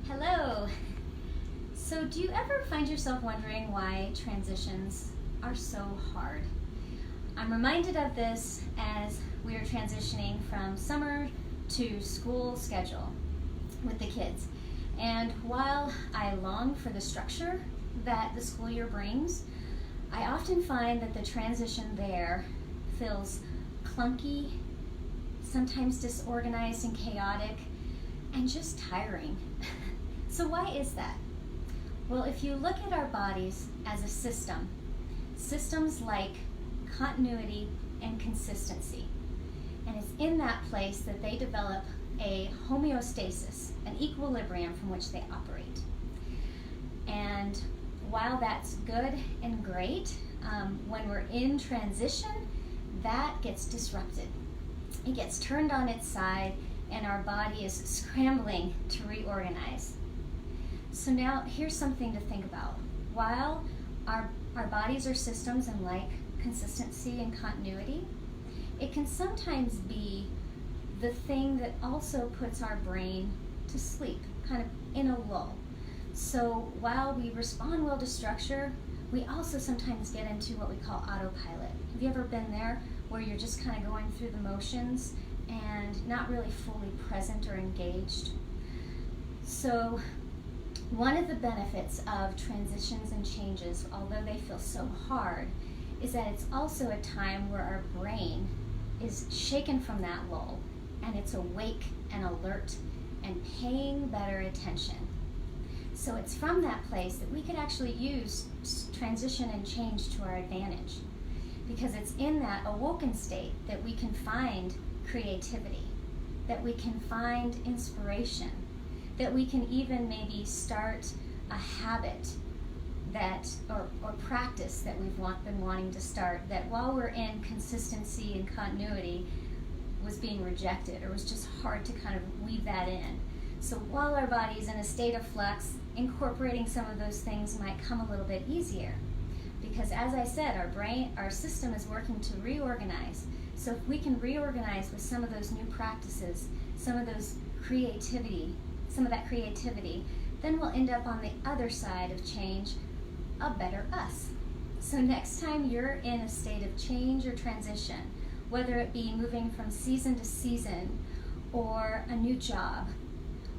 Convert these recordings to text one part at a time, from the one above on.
Hello. So do you ever find yourself wondering why transitions are so hard? I'm reminded of this as we are transitioning from summer to school schedule with the kids. And while I long for the structure that the school year brings, I often find that the transition there feels clunky, sometimes disorganized and chaotic, and just tiring. So why is that? Well, if you look at our bodies as a system, systems like continuity and consistency. And it's in that place that they develop a homeostasis, an equilibrium from which they operate. And while that's good and great, when we're in transition, that gets disrupted. It gets turned on its side, and our body is scrambling to reorganize. So now here's something to think about. While our bodies are systems and like consistency and continuity, it can sometimes be the thing that also puts our brain to sleep, kind of in a lull. So while we respond well to structure, we also sometimes get into what we call autopilot. Have you ever been there where you're just kind of going through the motions and not really fully present or engaged? So one of the benefits of transitions and changes, although they feel so hard, is that it's also a time where our brain is shaken from that lull and it's awake and alert and paying better attention. So it's from that place that we could actually use transition and change to our advantage, because it's in that awoken state that we can find creativity, that we can find inspiration, that we can even maybe start a habit that or practice that we've been wanting to start, that while we're in consistency and continuity was being rejected or was just hard to kind of weave that in. So while our body's in a state of flux, incorporating some of those things might come a little bit easier, because as I said, our system is working to reorganize. So if we can reorganize with some of those new practices, some of that creativity, then we'll end up on the other side of change, a better us. So next time you're in a state of change or transition, whether it be moving from season to season, or a new job,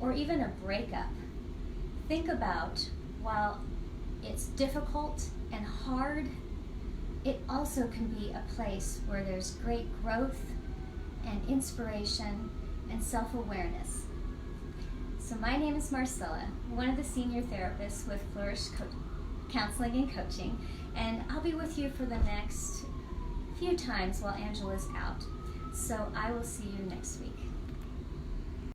or even a breakup, think about, while it's difficult and hard, it also can be a place where there's great growth and inspiration and self-awareness. So my name is Marcella, one of the senior therapists with Flourish Counseling and Coaching, and I'll be with you for the next few times while Angela's out. So I will see you next week.